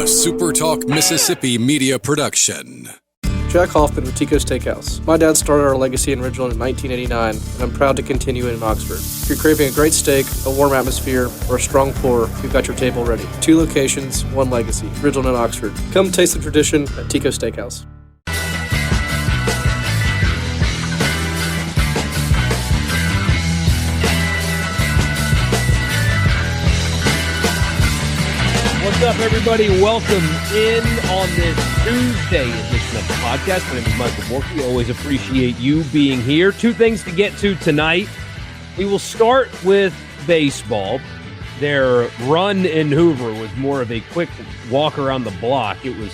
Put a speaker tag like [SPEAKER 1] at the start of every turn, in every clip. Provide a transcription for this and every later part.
[SPEAKER 1] SuperTalk Mississippi media production.
[SPEAKER 2] Jack Hoffman with Tico's Steakhouse. My dad started our legacy in Ridgeland in 1989, and I'm proud to continue it in Oxford. If you're craving a great steak, a warm atmosphere, or a strong pour, we've got your table ready. 2 locations, 1 legacy, Ridgeland and Oxford. Come taste the tradition at Tico's Steakhouse.
[SPEAKER 3] What's up, everybody? Welcome in on this Tuesday edition of the podcast. My name is Michael Borky. Always appreciate you being here. 2 things to get to tonight. We will start with baseball. Their run in Hoover was more of a quick walk around the block. It was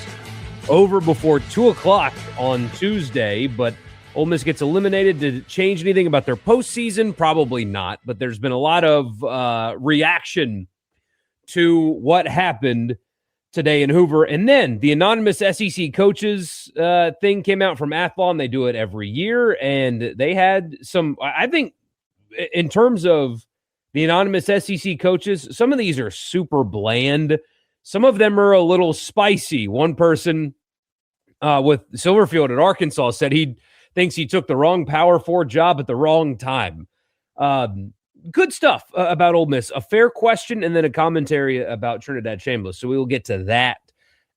[SPEAKER 3] over before 2 o'clock on Tuesday, but Ole Miss gets eliminated. Did it change anything about their postseason? Probably not, but there's been a lot of reaction to what happened today in Hoover. And then the anonymous SEC coaches thing came out from Athlon. They do it every year. And they had some, I think, in terms of the anonymous SEC coaches, some of these are super bland. Some of them are a little spicy. One person with Silverfield at Arkansas said he thinks he took the wrong Power 4 job at the wrong time. Good stuff about Ole Miss. A fair question and then a commentary about Trinidad Chambliss. So we will get to that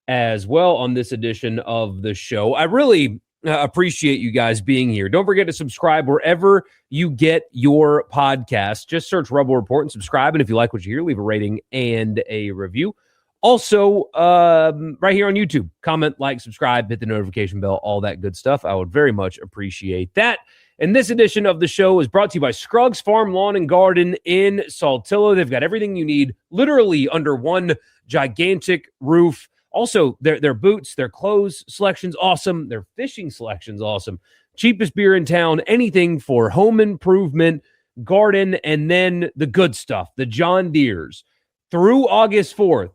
[SPEAKER 3] as well on this edition of the show. I really appreciate you guys being here. Don't forget to subscribe wherever you get your podcast. Just search Rebel Report and subscribe. And if you like what you hear, leave a rating and a review. Also, right here on YouTube, comment, like, subscribe, hit the notification bell, all that good stuff. I would very much appreciate that. And this edition of the show is brought to you by Scruggs Farm Lawn and Garden in Saltillo. They've got everything you need literally under one gigantic roof. Also, their boots, their clothes selection's awesome. Their fishing selection's awesome. Cheapest beer in town, anything for home improvement, garden, and then the good stuff, the John Deeres. Through August 4th,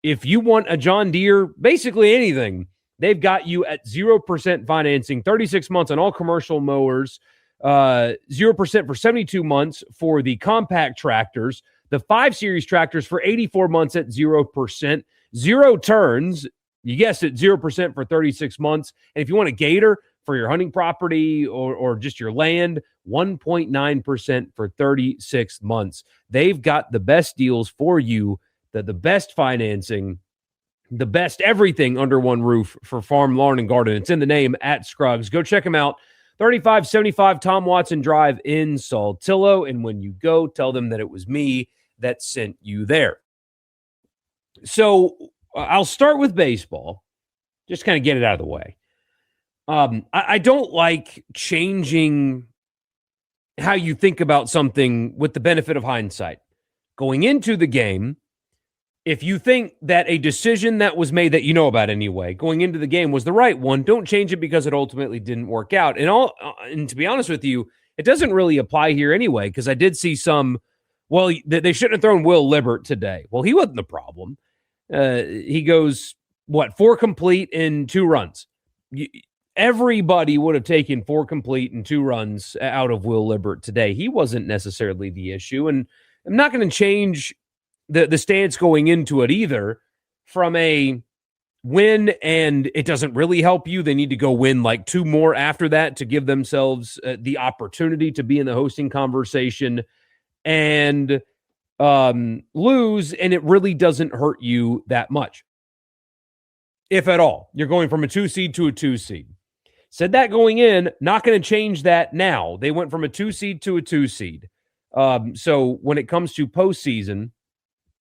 [SPEAKER 3] if you want a John Deere, basically anything, they've got you at 0% financing, 36 months on all commercial mowers, 0% for 72 months for the compact tractors, the 5 Series tractors for 84 months at 0%, 0 turns, you guessed it, 0% for 36 months. And if you want a gator for your hunting property or just your land, 1.9% for 36 months. They've got the best deals for you, the best financing, the best everything under one roof for farm, lawn, and garden. It's in the name at Scruggs. Go check them out. 3575 Tom Watson Drive in Saltillo. And when you go, tell them that it was me that sent you there. So I'll start with baseball. Just kind of get it out of the way. I don't like changing how you think about something with the benefit of hindsight. Going into the game, if you think that a decision that was made that you know about anyway, going into the game was the right one, don't change it because it ultimately didn't work out. And to be honest with you, it doesn't really apply here anyway, because I did see some, well, they shouldn't have thrown Will Libbert today. Well, he wasn't the problem. He goes, 4 complete in 2 runs. Everybody would have taken 4 complete and 2 runs out of Will Libbert today. He wasn't necessarily the issue. And I'm not going to change the stance going into it either from a win, and it doesn't really help you. They need to go win like 2 more after that to give themselves the opportunity to be in the hosting conversation, and lose, and it really doesn't hurt you that much, if at all. You're going from a 2 seed to a 2 seed. Said that going in, not going to change that now. They went from a 2 seed to a 2 seed. So when it comes to postseason,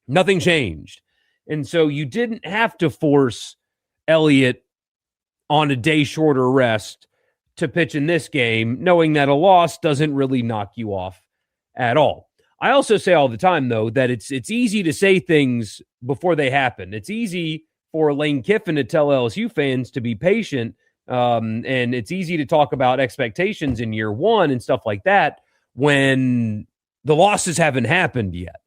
[SPEAKER 3] nothing changed. And so you didn't have to force Elliott on a day shorter rest to pitch in this game, knowing that a loss doesn't really knock you off at all. I also say all the time, though, that it's easy to say things before they happen. It's easy for Lane Kiffin to tell LSU fans to be patient, and it's easy to talk about expectations in year 1 and stuff like that when the losses haven't happened yet.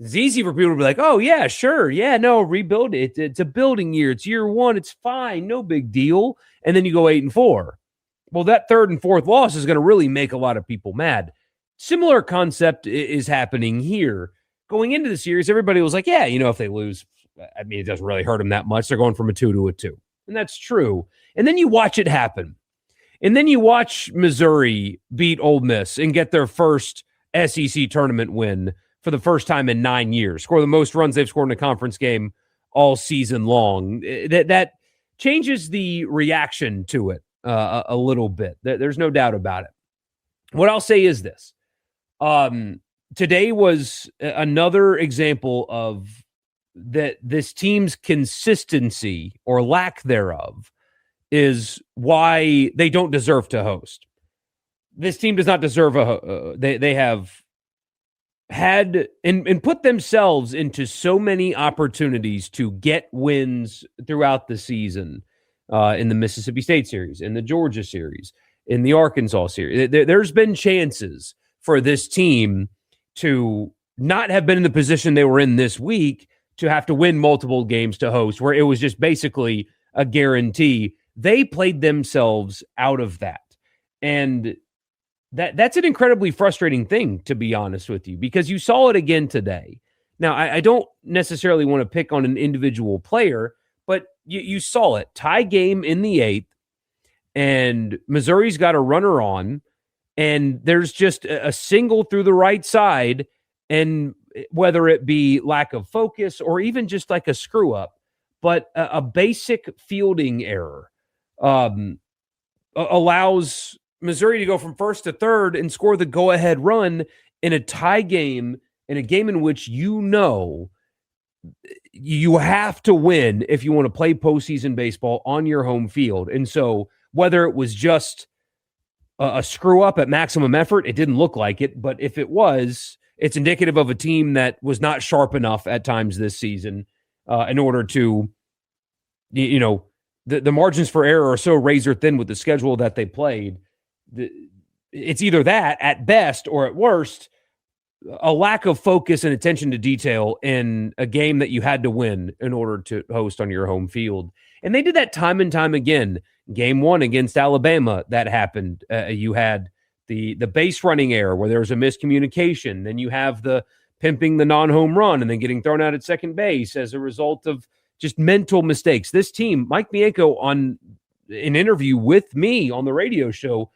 [SPEAKER 3] It's easy for people to be like, oh, yeah, sure. Yeah, no, rebuild it. It's a building year. It's year 1. It's fine. No big deal. And then you go 8-4. Well, that 3rd and 4th loss is going to really make a lot of people mad. Similar concept is happening here. Going into the series, everybody was like, yeah, if they lose I mean, it doesn't really hurt them that much. They're going from a 2 to a 2. And that's true. And then you watch it happen. And then you watch Missouri beat Ole Miss and get their first SEC tournament win for the first time in 9 years, score the most runs they've scored in a conference game all season long. That changes the reaction to it a little bit. There's no doubt about it. What I'll say is this. Today was another example of that this team's consistency or lack thereof is why they don't deserve to host. This team does not deserve they have had and put themselves into so many opportunities to get wins throughout the season in the Mississippi State series, in the Georgia series, in the Arkansas series. There's been chances for this team to not have been in the position they were in this week to have to win multiple games to host, where it was just basically a guarantee. They played themselves out of that. And that's an incredibly frustrating thing, to be honest with you, because you saw it again today. Now, I don't necessarily want to pick on an individual player, but you saw it. Tie game in the 8th, and Missouri's got a runner on, and there's just a single through the right side, and whether it be lack of focus or even just like a screw up, but a basic fielding error allows Missouri to go from first to third and score the go-ahead run in a tie game, in a game in which you have to win if you want to play postseason baseball on your home field. And so whether it was just a screw up at maximum effort, it didn't look like it, but if it was, it's indicative of a team that was not sharp enough at times this season in order to, the margins for error are so razor thin with the schedule that they played. It's either that at best or at worst, a lack of focus and attention to detail in a game that you had to win in order to host on your home field. And they did that time and time again. Game 1 against Alabama, that happened. You had the base running error where there was a miscommunication. Then you have the pimping the non-home run and then getting thrown out at second base as a result of just mental mistakes. This team, Mike Bianco, on an interview with me on the radio show,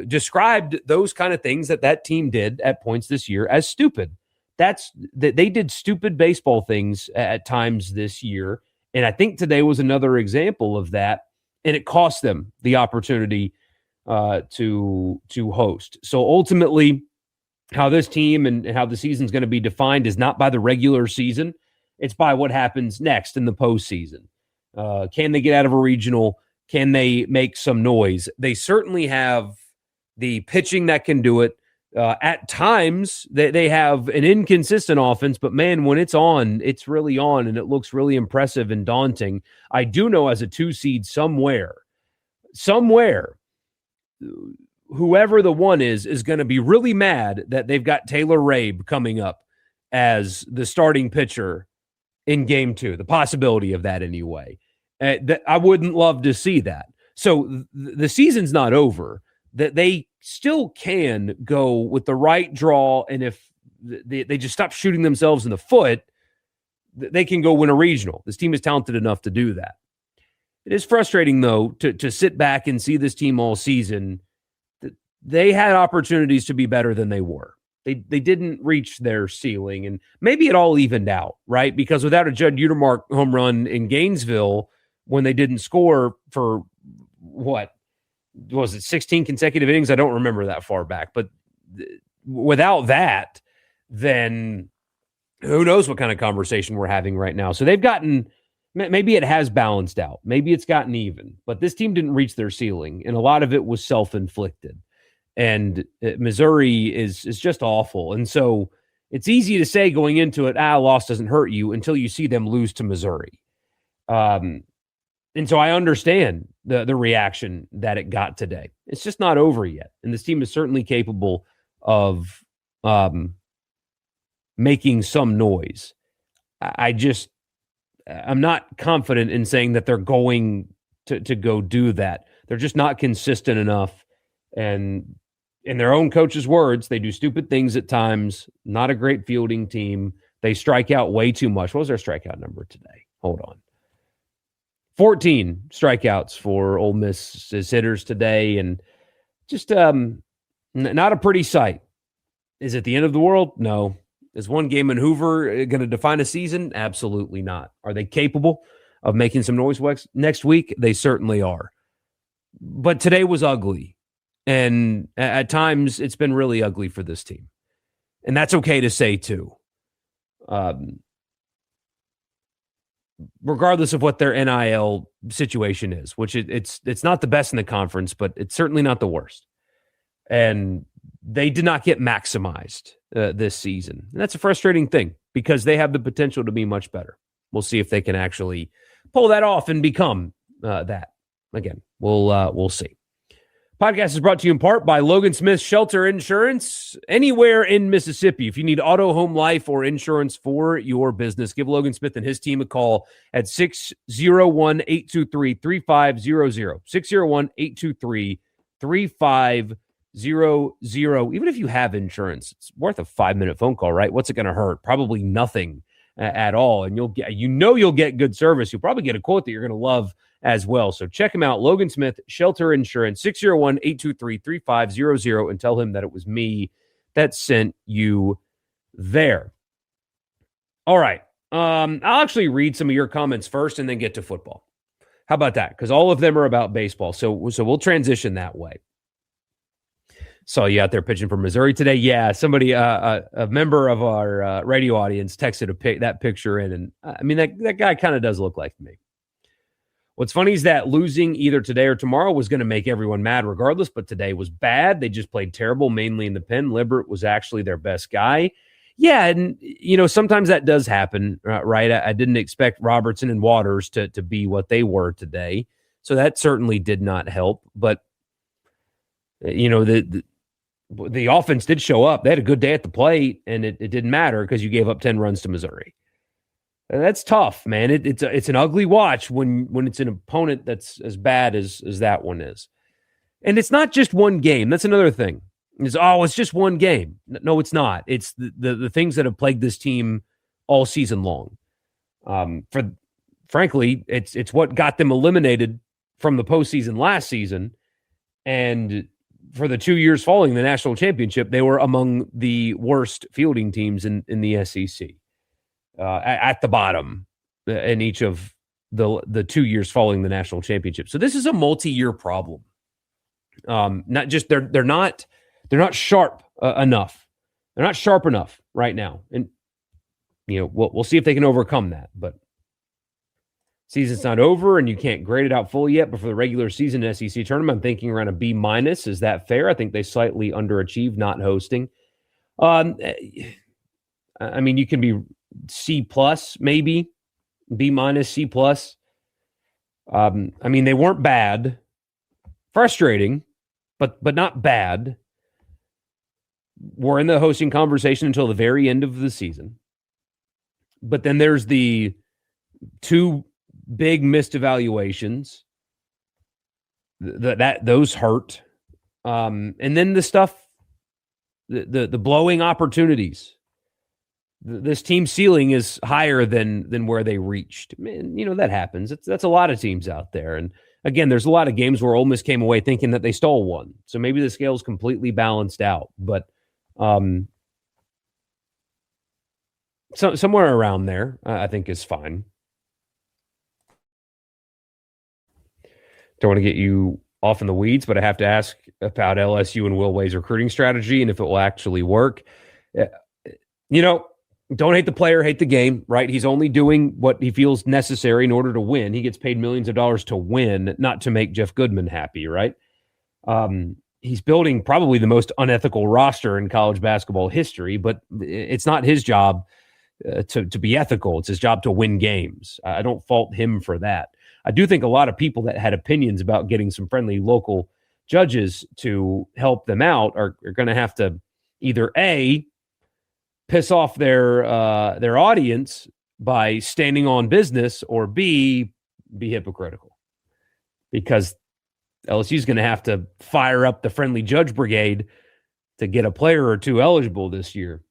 [SPEAKER 3] described those kind of things that team did at points this year as stupid. They did stupid baseball things at times this year. And I think today was another example of that. And it cost them the opportunity to host. So ultimately, how this team and how the season's going to be defined is not by the regular season. It's by what happens next in the postseason. Can they get out of a regional? Can they make some noise? They certainly have the pitching that can do it. At times, they have an inconsistent offense, but man, when it's on, it's really on, and it looks really impressive and daunting. I do know as a 2 seed somewhere, whoever the one is going to be really mad that they've got Taylor Rabe coming up as the starting pitcher in game 2. The possibility of that anyway. I wouldn't love to see that. So the season's not over. That they still can go with the right draw, and if they just stop shooting themselves in the foot, they can go win a regional. This team is talented enough to do that. It is frustrating, though, to sit back and see this team all season. They had opportunities to be better than they were. They didn't reach their ceiling, and maybe it all evened out, right? Because without a Judd Utermark home run in Gainesville, when they didn't score for what? Was it 16 consecutive innings? I don't remember that far back, but without that, then who knows what kind of conversation we're having right now. So they've gotten, maybe it has balanced out. Maybe it's gotten even, but this team didn't reach their ceiling, and a lot of it was self-inflicted. And Missouri is just awful. And so it's easy to say going into it, loss doesn't hurt you until you see them lose to Missouri. And so I understand the reaction that it got today. It's just not over yet. And this team is certainly capable of making some noise. I'm not confident in saying that they're going to go do that. They're just not consistent enough. And in their own coach's words, they do stupid things at times, not a great fielding team, They strike out way too much. What was their strikeout number today? Hold on. 14 strikeouts for Ole Miss's hitters today, and just not a pretty sight. Is it the end of the world? No. Is one game in Hoover going to define a season? Absolutely not. Are they capable of making some noise next week? They certainly are. But today was ugly, and at times it's been really ugly for this team. And that's okay to say, too. Regardless of what their NIL situation is, which it's not the best in the conference, but it's certainly not the worst. And they did not get maximized this season. And that's a frustrating thing because they have the potential to be much better. We'll see if they can actually pull that off and become that. Again, we'll see. Podcast is brought to you in part by Logan Smith Shelter Insurance. Anywhere in Mississippi, if you need auto, home, life, or insurance for your business, give Logan Smith and his team a call at 601-823-3500. 601-823-3500. Even if you have insurance, it's worth a 5-minute phone call, right? What's it going to hurt? Probably nothing at all. And you'll get good service. You'll probably get a quote that you're going to love as well. So check him out, Logan Smith, Shelter Insurance, 601-823-3500, and tell him that it was me that sent you there. All right. I'll actually read some of your comments first and then get to football. How about that? Because all of them are about baseball. So we'll transition that way. Saw you out there pitching for Missouri today. Yeah, somebody, a member of our radio audience texted that picture in. And I mean, that guy kind of does look like me. What's funny is that losing either today or tomorrow was going to make everyone mad regardless, but today was bad. They just played terrible, mainly in the pen. Libert was actually their best guy. Yeah, and, sometimes that does happen, right? I didn't expect Robertson and Waters to be what they were today, so that certainly did not help. But, the offense did show up. They had a good day at the plate, and it didn't matter because you gave up 10 runs to Missouri. And that's tough, man. It's an ugly watch when it's an opponent that's as bad as that one is. And it's not just one game. That's another thing. It's just one game. No, it's not. It's the things that have plagued this team all season long. Frankly, it's what got them eliminated from the postseason last season. And for the 2 years following the national championship, they were among the worst fielding teams in the SEC. At the bottom in each of the 2 years following the national championship. So this is a multi-year problem. Not just they're not sharp enough. They're not sharp enough right now, and we'll see if they can overcome that. But season's not over, and you can't grade it out fully yet. But for the regular season SEC tournament, I'm thinking around a B-. Is that fair? I think they slightly underachieved not hosting. I mean, you can be C+, maybe B-, C+. I mean, they weren't bad, frustrating, but not bad. We're in the hosting conversation until the very end of the season. But then there's the 2 big missed evaluations those hurt. And then the stuff, the blowing opportunities. This team ceiling is higher than where they reached. Man, that happens. That's a lot of teams out there. And again, there's a lot of games where Ole Miss came away thinking that they stole one. So maybe the scale's completely balanced out. But somewhere around there, I think is fine. Don't want to get you off in the weeds, but I have to ask about LSU and Will Way's recruiting strategy and if it will actually work. Don't hate the player, hate the game, right? He's only doing what he feels necessary in order to win. He gets paid millions of dollars to win, not to make Jeff Goodman happy, right? He's building probably the most unethical roster in college basketball history, but it's not his job to be ethical. It's his job to win games. I don't fault him for that. I do think a lot of people that had opinions about getting some friendly local judges to help them out are going to have to either A, piss off their audience by standing on business, or B, be hypocritical, because LSU is going to have to fire up the friendly judge brigade to get a player or two eligible this year.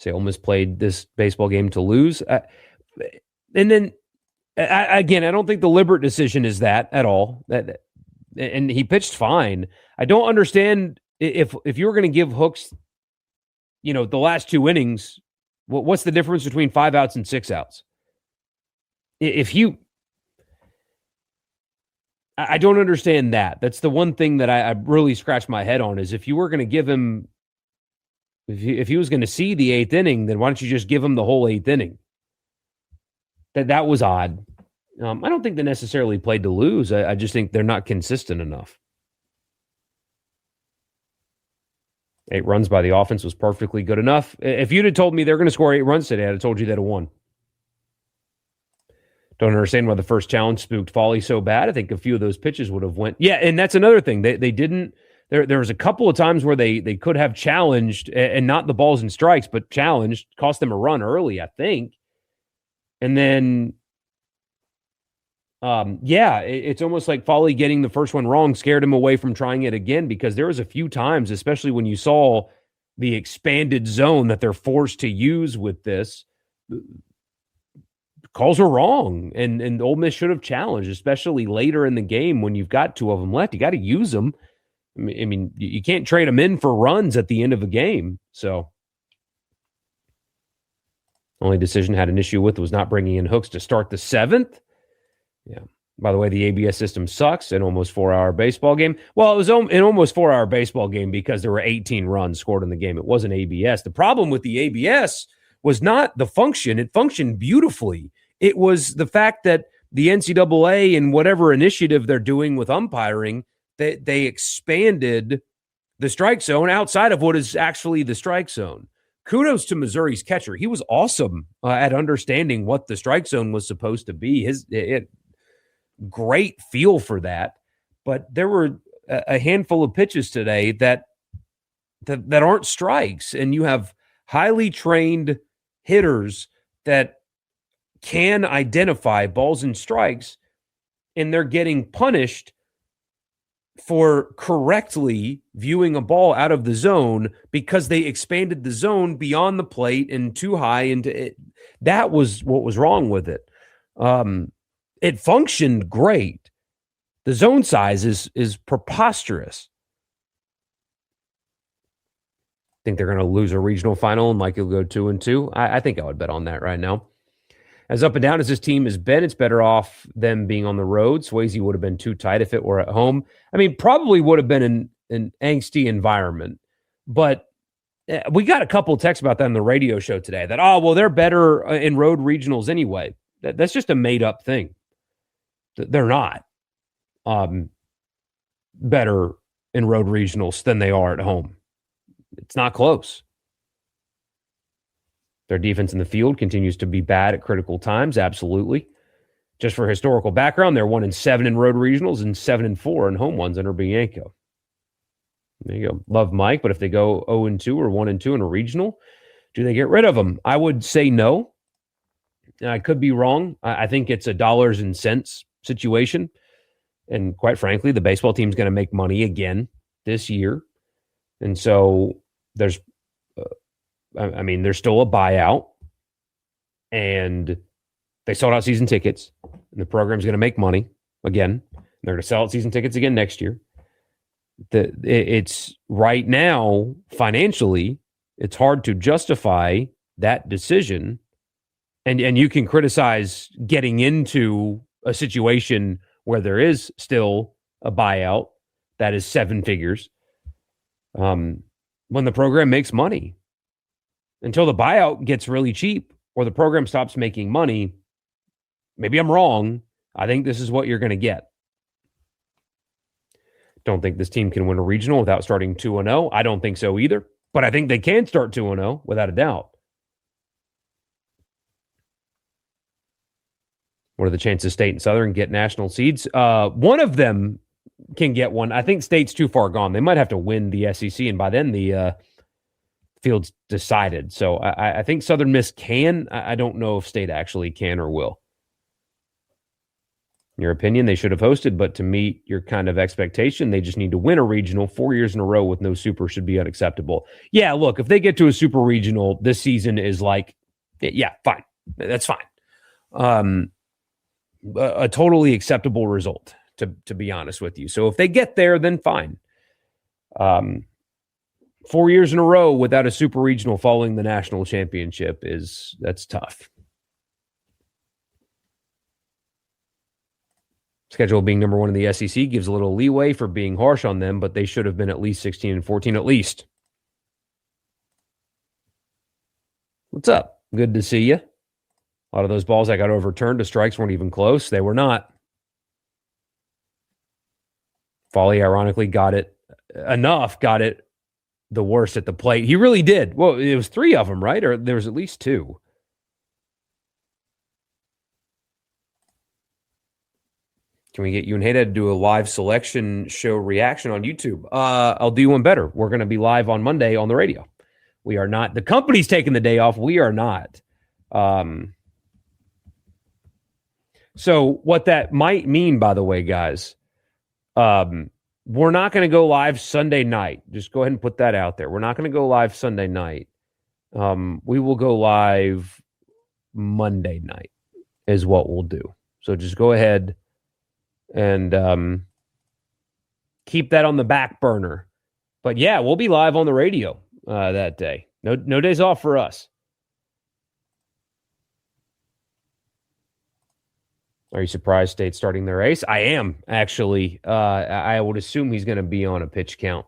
[SPEAKER 3] Say Ole Miss played this baseball game to lose. And then, again, I don't think the Libbert decision is that at all. And he pitched fine. I don't understand if you were going to give Hooks, the last 2 innings, what's the difference between 5 outs and 6 outs? I don't understand that. That's the one thing that I really scratched my head on is if you were going to give him, if he was going to see the 8th inning, then why don't you just give him the whole 8th inning? That was odd. I don't think they necessarily played to lose. I just think they're not consistent enough. 8 runs by the offense was perfectly good enough. If you'd have told me they're going to score 8 runs today, I'd have told you they'd have won. Don't understand why the first challenge spooked Foley so bad. I think a few of those pitches would have went. Yeah, and that's another thing. They didn't. There was a couple of times where they could have challenged, and not the balls and strikes, but challenged, cost them a run early, I think. And then, it's almost like Foley getting the first one wrong scared him away from trying it again, because there was a few times, especially when you saw the expanded zone that they're forced to use with this, calls were wrong, and Ole Miss should have challenged, especially later in the game when you've got 2 of them left. You got to use them. I mean, you can't trade them in for runs at the end of a game. So, only decision had an issue with was not bringing in Hooks to start the 7th. Yeah. By the way, the ABS system sucks. An almost 4-hour baseball game. Well, it was an almost 4-hour baseball game because there were 18 runs scored in the game. It wasn't ABS. The problem with the ABS was not the function. It functioned beautifully. It was the fact that the NCAA and whatever initiative they're doing with umpiring, they expanded the strike zone outside of what is actually the strike zone. Kudos to Missouri's catcher. He was awesome at understanding what the strike zone was supposed to be. Great feel for that. But there were a handful of pitches today that aren't strikes, and you have highly trained hitters that can identify balls and strikes, and they're getting punished for correctly viewing a ball out of the zone because they expanded the zone beyond the plate and too high into it. That was what was wrong with it. It functioned great. The zone size is preposterous. Think they're going to lose a regional final and Mike will go 2-2. I think I would bet on that right now. As up and down as this team has been, it's better off them being on the road. Swayze would have been too tight if it were at home. I mean, probably would have been an angsty environment. But we got a couple of texts about that on the radio show today that, they're better in road regionals anyway. That's just a made-up thing. They're not better in road regionals than they are at home. It's not close. Their defense in the field continues to be bad at critical times. Absolutely. Just for historical background, they're 1-7 in road regionals and 7-4 in home ones under Bianco. There you go. Love Mike, but if they go 0-2 or 1-2 in a regional, do they get rid of them? I would say no. I could be wrong. I think it's a dollars and cents situation. And quite frankly, the baseball team's going to make money again this year. And so there's still a buyout, and they sold out season tickets, and the program's going to make money again. They're going to sell out season tickets again next year. It's right now, financially, it's hard to justify that decision. And you can criticize getting into a situation where there is still a buyout that is 7 figures when the program makes money. Until the buyout gets really cheap or the program stops making money, maybe I'm wrong. I think this is what you're going to get. Don't think this team can win a regional without starting 2-0. I don't think so either. But I think they can start 2-0 without a doubt. What are the chances State and Southern get national seeds? One of them can get one. I think State's too far gone. They might have to win the SEC, and by then the field's decided. So I think Southern Miss can. I don't know if State actually can or will. In your opinion, they should have hosted, but to meet your kind of expectation, they just need to win a regional 4 years in a row with no super should be unacceptable. Yeah, look, if they get to a super regional, this season is like, yeah, fine. That's fine. A totally acceptable result, to be honest with you. So if they get there, then fine. 4 years in a row without a super regional following the national championship that's tough. Schedule being number one in the SEC gives a little leeway for being harsh on them, but they should have been at least 16-14 at least. What's up? Good to see you. A lot of those balls that got overturned to strikes weren't even close. They were not. Foley, ironically, got it the worst at the plate. He really did. Well, it was 3 of them, right? Or there was at least 2. Can we get you and Hayda to do a live selection show reaction on YouTube? I'll do one better. We're going to be live on Monday on the radio. We are not. The company's taking the day off. We are not. So what that might mean, by the way, guys, we're not going to go live Sunday night. Just go ahead and put that out there. We're not going to go live Sunday night. We will go live Monday night is what we'll do. So just go ahead and keep that on the back burner. But yeah, we'll be live on the radio that day. No days off for us. Are you surprised State's starting their ace? I am, actually. I would assume he's going to be on a pitch count.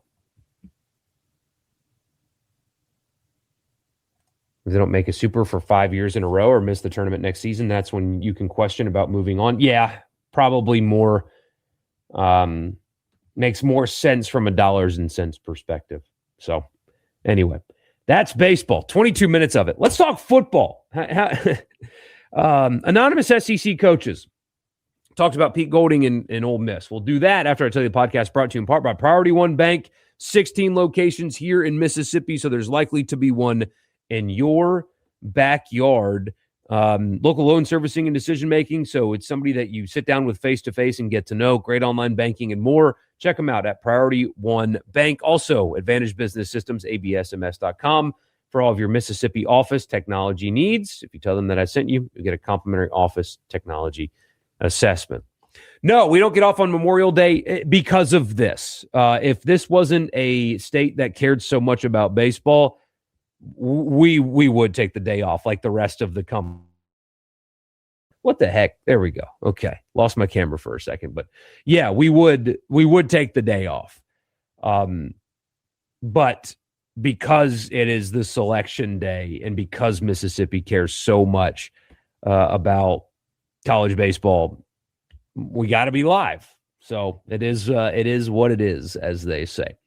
[SPEAKER 3] If they don't make a super for 5 years in a row or miss the tournament next season, that's when you can question about moving on. Yeah, probably more. Makes more sense from a dollars and cents perspective. So, anyway, that's baseball. 22 minutes of it. Let's talk football. Anonymous SEC coaches talked about Pete Golding in Ole Miss. We'll do that after I tell you the podcast brought to you in part by Priority One Bank. 16 locations here in Mississippi, so there's likely to be one in your backyard. Local loan servicing and decision-making, so it's somebody that you sit down with face-to-face and get to know. Great online banking and more. Check them out at Priority One Bank. Also, Advantage Business Systems, absms.com. For all of your Mississippi office technology needs. If you tell them that I sent you, you get a complimentary office technology assessment. No, we don't get off on Memorial Day because of this. If this wasn't a state that cared so much about baseball, we would take the day off like the rest of the company. What the heck? There we go. Okay. Lost my camera for a second. But yeah, we would take the day off. But because it is the selection day and because Mississippi cares so much about college baseball, we got to be live. So it is what it is, as they say.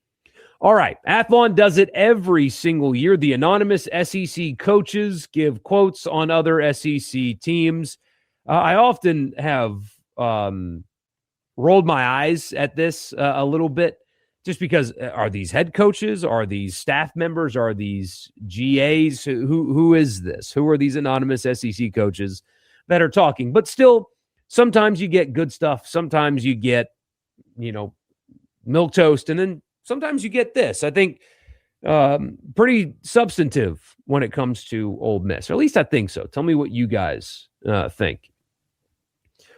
[SPEAKER 3] All right. Athlon does it every single year. The anonymous SEC coaches give quotes on other SEC teams. I often have rolled my eyes at this a little bit. Just because are these head coaches? Are these staff members? Are these GAs? Who is this? Who are these anonymous SEC coaches that are talking? But still, sometimes you get good stuff. Sometimes you get, milquetoast. And then sometimes you get this. I think pretty substantive when it comes to Ole Miss. Or at least I think so. Tell me what you guys think.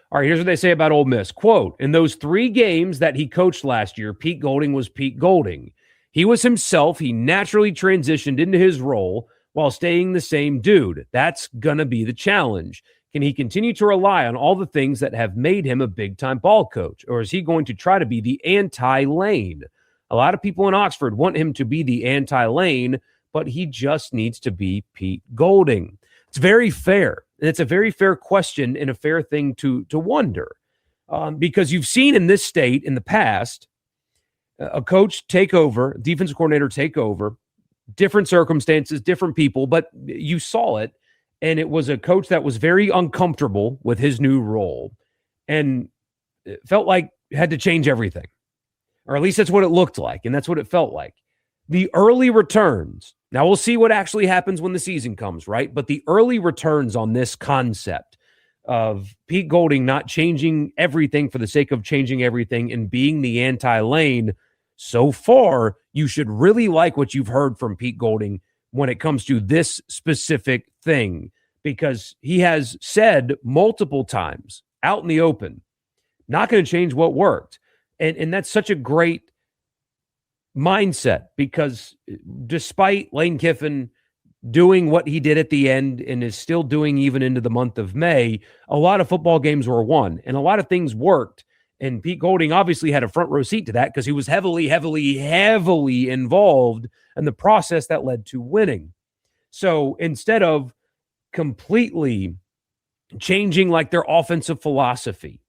[SPEAKER 3] All right, here's what they say about Ole Miss. Quote, in those 3 games that he coached last year, Pete Golding was Pete Golding. He was himself. He naturally transitioned into his role while staying the same dude. That's going to be the challenge. Can he continue to rely on all the things that have made him a big-time ball coach? Or is he going to try to be the anti-Lane? A lot of people in Oxford want him to be the anti-Lane, but he just needs to be Pete Golding. It's very fair. And it's a very fair question and a fair thing to wonder because you've seen in this state in the past a coach take over, defensive coordinator take over, different circumstances, different people, but you saw it, and it was a coach that was very uncomfortable with his new role and it felt like had to change everything, or at least that's what it looked like, and that's what it felt like. The early returns, now we'll see what actually happens when the season comes, right? But the early returns on this concept of Pete Golding not changing everything for the sake of changing everything and being the anti-Lane, so far, you should really like what you've heard from Pete Golding when it comes to this specific thing, because he has said multiple times out in the open, not going to change what worked. And that's such a great mindset, because despite Lane Kiffin doing what he did at the end and is still doing even into the month of May, a lot of football games were won and a lot of things worked. And Pete Golding obviously had a front row seat to that because he was heavily involved in the process that led to winning. So instead of completely changing like their offensive philosophy,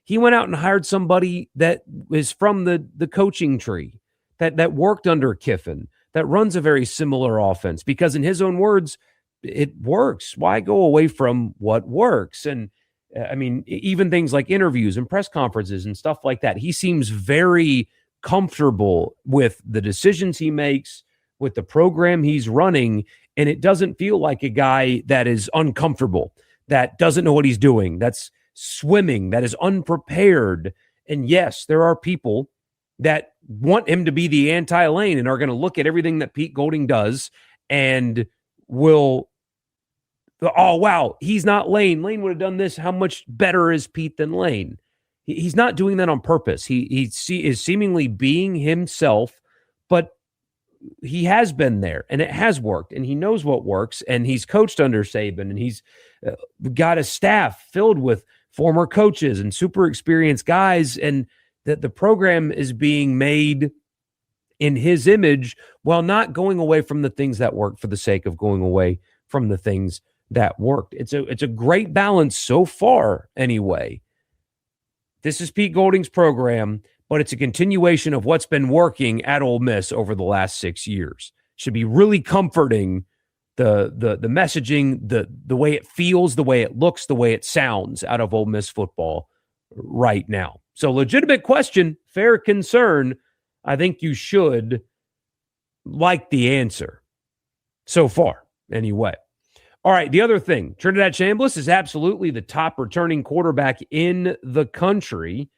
[SPEAKER 3] he went out and hired somebody that is from the coaching tree that worked under Kiffin, that runs a very similar offense, because in his own words, it works. Why go away from what works? And I mean, even things like interviews and press conferences and stuff like that, he seems very comfortable with the decisions he makes, with the program he's running, and it doesn't feel like a guy that is uncomfortable, that doesn't know what he's doing, that's swimming, that is unprepared. And yes, there are people that want him to be the anti-Lane and are going to look at everything that Pete Golding does and will, oh, wow, he's not Lane. Lane would have done this. How much better is Pete than Lane? He's not doing that on purpose. He is seemingly being himself, but he has been there and it has worked, and he knows what works, and he's coached under Saban, and he's got a staff filled with former coaches and super experienced guys, and that the program is being made in his image while not going away from the things that work for the sake of going away from the things that worked. It's a great balance so far anyway. This is Pete Golding's program, but it's a continuation of what's been working at Ole Miss over the last 6 years. Should be really comforting, the messaging, the way it feels, the way it looks, the way it sounds out of Ole Miss football right now. So legitimate question, fair concern. I think you should like the answer so far anyway. All right, the other thing, Trinidad Chambliss is absolutely the top returning quarterback in the country.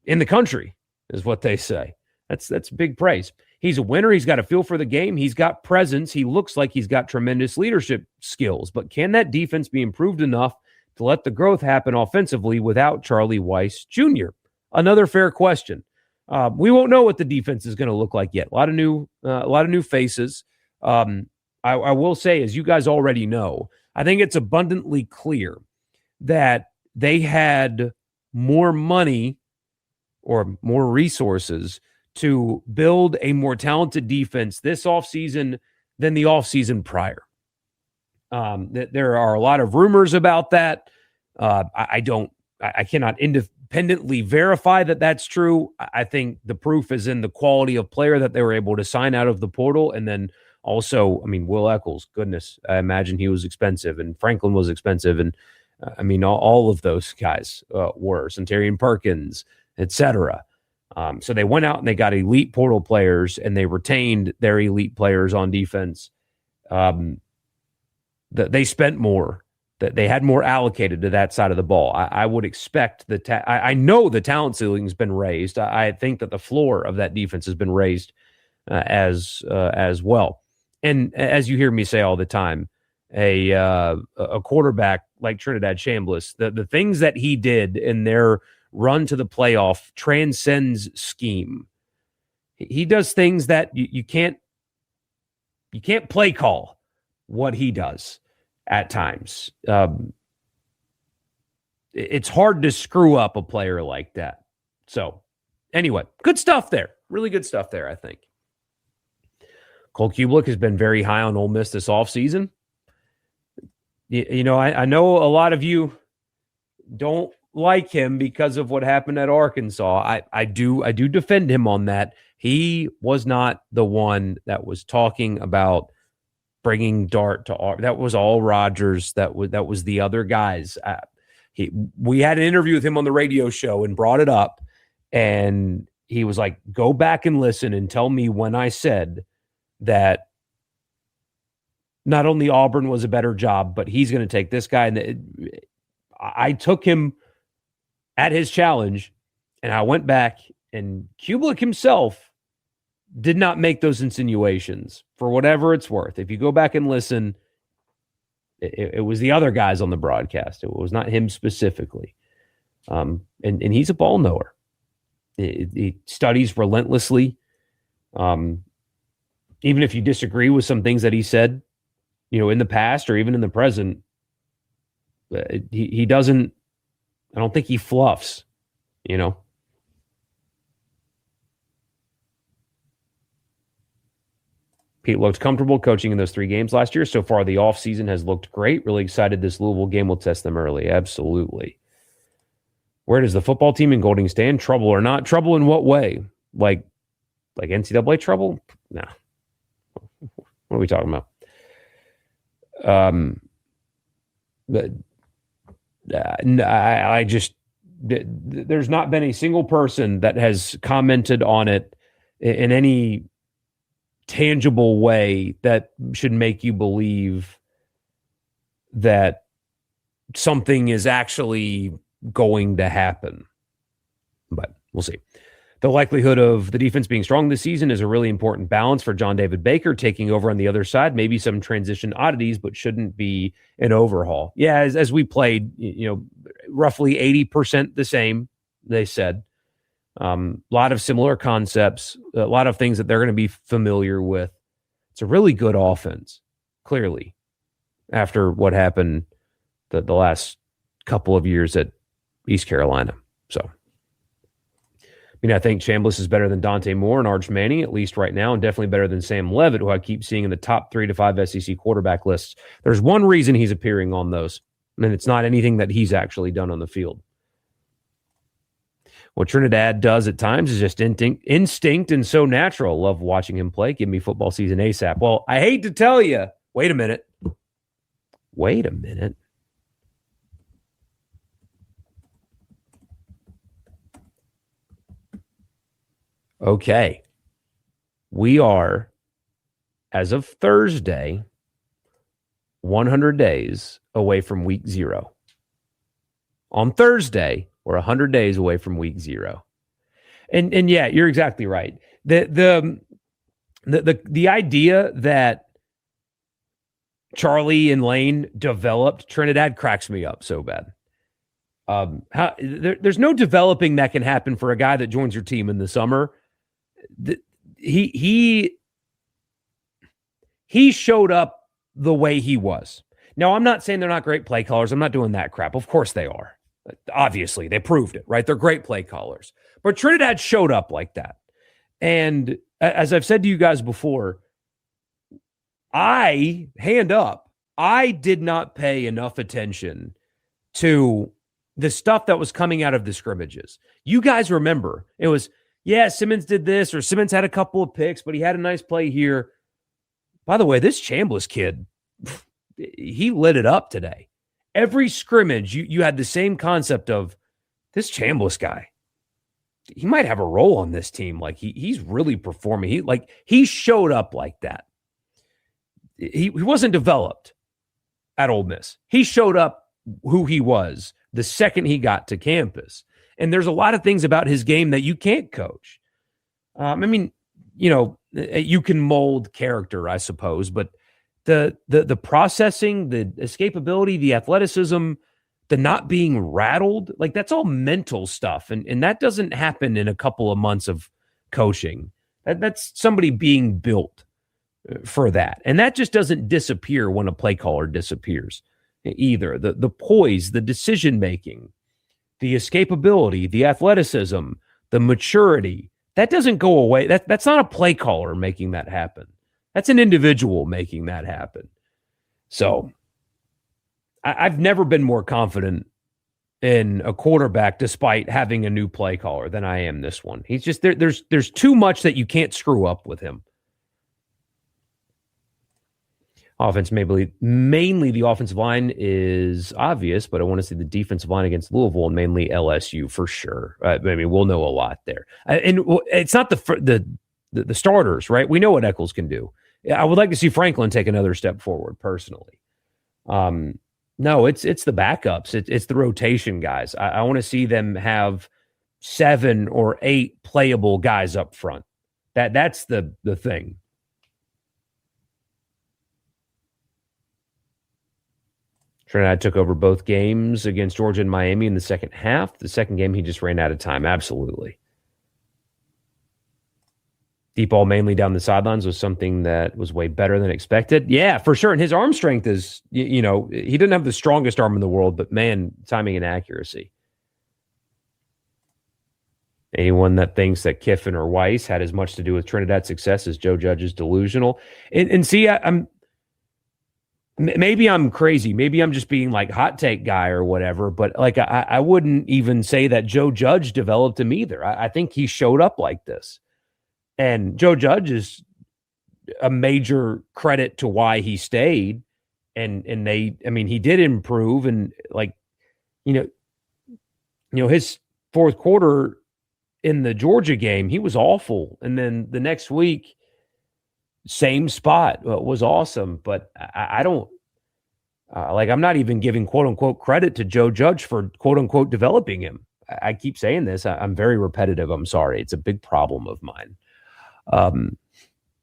[SPEAKER 3] In the country is what they say. That's big praise. He's a winner. He's got a feel for the game. He's got presence. He looks like he's got tremendous leadership skills. But can that defense be improved enough to let the growth happen offensively without Charlie Weiss Jr.? Another fair question. We won't know what the defense is going to look like yet. A lot of new faces. I will say, as you guys already know, I think it's abundantly clear that they had more money or more resources to build a more talented defense this offseason than the offseason prior. There are a lot of rumors about that. I cannot independently verify that that's true. I think the proof is in the quality of player that they were able to sign out of the portal. And then also, I mean, Will Eccles, goodness, I imagine he was expensive, and Franklin was expensive. And I mean, all of those guys were, Centurion Perkins, etc. So they went out and they got elite portal players, and they retained their elite players on defense. They spent more, that they had more allocated to that side of the ball. I would expect I know the talent ceiling has been raised. I think that the floor of that defense has been raised as well. And as you hear me say all the time, a quarterback like Trinidad Chambliss, the things that he did in their run to the playoff transcends scheme. He does things that you can't play call what he does at times. It's hard to screw up a player like that. So anyway, good stuff there. Really good stuff there, I think. Cole Kublik has been very high on Ole Miss this offseason. You know, I know a lot of you don't like him because of what happened at Arkansas. I do defend him on that. He was not the one that was talking about bringing Dart to that was all Rodgers. That was the other guys. We had an interview with him on the radio show and brought it up, and he was like, "Go back and listen and tell me when I said that not only Auburn was a better job, but he's going to take this guy." And I took him at his challenge, and I went back, and Kublik himself did not make those insinuations, for whatever it's worth. If you go back and listen, it was the other guys on the broadcast. It was not him specifically. And he's a ball knower. He studies relentlessly. Even if you disagree with some things that he said, in the past or even in the present, he doesn't, I don't think he fluffs, Pete looked comfortable coaching in those 3 games last year. So far, the offseason has looked great. Really excited this Louisville game will test them early. Absolutely. Where does the football team in Golding stand? Trouble or not? Trouble in what way? Like NCAA trouble? No. What are we talking about? I just, there's not been a single person that has commented on it in any tangible way that should make you believe that something is actually going to happen. But we'll see. The likelihood of the defense being strong this season is a really important balance for John David Baker taking over on the other side. Maybe some transition oddities, but shouldn't be an overhaul. Yeah, as we played, roughly 80% the same, they said. A lot of similar concepts, a lot of things that they're going to be familiar with. It's a really good offense, clearly, after what happened the last couple of years at East Carolina. So, I think Chambliss is better than Dante Moore and Arch Manning, at least right now, and definitely better than Sam Leavitt, who I keep seeing in the top 3 to 5 SEC quarterback lists. There's one reason he's appearing on those, and it's not anything that he's actually done on the field. What Trinidad does at times is just instinct and so natural. Love watching him play. Give me football season ASAP. Well, I hate to tell you. Wait a minute. Okay. We are, as of Thursday, 100 days away from week 0. On Thursday, we're 100 days away from week 0. And yeah, you're exactly right. The idea that Charlie and Lane developed Trinidad cracks me up so bad. There's no developing that can happen for a guy that joins your team in the summer. He showed up the way he was. Now, I'm not saying they're not great play callers. I'm not doing that crap. Of course they are. Obviously, they proved it, right? They're great play callers. But Trinidad showed up like that. And as I've said to you guys before, hand up, I did not pay enough attention to the stuff that was coming out of the scrimmages. You guys remember, it was, Simmons did this, or Simmons had a couple of picks, but he had a nice play here. By the way, this Chambliss kid, he lit it up today. Every scrimmage, you had the same concept of this Chambliss guy. He might have a role on this team. Like he's really performing. He showed up like that. He wasn't developed at Ole Miss. He showed up who he was the second he got to campus. And there's a lot of things about his game that you can't coach. You can mold character, I suppose, but the processing, the escapability, the athleticism, the not being rattled, that's all mental stuff. And that doesn't happen in a couple of months of coaching. That's somebody being built for that. And that just doesn't disappear when a play caller disappears either. The poise, the decision-making, the escapability, the athleticism, the maturity, that doesn't go away. That's not a play caller making that happen. That's an individual making that happen. So I've never been more confident in a quarterback despite having a new play caller than I am this one. He's just there's too much that you can't screw up with him. Offense, mainly the offensive line is obvious, but I want to see the defensive line against Louisville and mainly LSU for sure. We'll know a lot there. And it's not the starters, right? We know what Eccles can do. I would like to see Franklin take another step forward personally. No, it's the backups. It's the rotation guys. I want to see them have 7 or 8 playable guys up front. That's the thing. Trinidad took over both games against Georgia and Miami in the second half. The second game, he just ran out of time. Absolutely. Deep ball mainly down the sidelines was something that was way better than expected. Yeah, for sure. And his arm strength is, he didn't have the strongest arm in the world, but man, timing and accuracy. Anyone that thinks that Kiffin or Weiss had as much to do with Trinidad's success as Joe Judge is delusional. And see, maybe I'm crazy. Maybe I'm just being like hot take guy or whatever, but like I wouldn't even say that Joe Judge developed him either. I think he showed up like this. And Joe Judge is a major credit to why he stayed. And he did improve. And his fourth quarter in the Georgia game, he was awful. And then the next week, same spot, was awesome. But I don't I'm not even giving quote unquote credit to Joe Judge for quote unquote developing him. I keep saying this. I'm very repetitive. I'm sorry. It's a big problem of mine.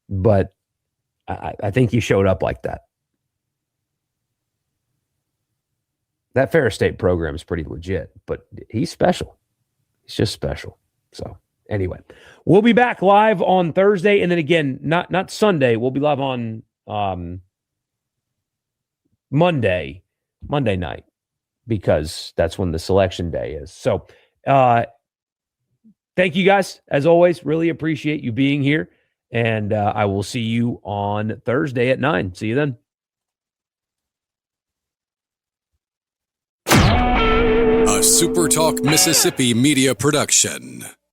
[SPEAKER 3] But I think he showed up like that. That Ferris State program is pretty legit, but he's special. He's just special. So anyway, we'll be back live on Thursday. And then again, not Sunday. We'll be live on Monday night, because that's when the selection day is. So thank you guys. As always, really appreciate you being here. And I will see you on Thursday at 9. See you then.
[SPEAKER 1] A SuperTalk Mississippi media production.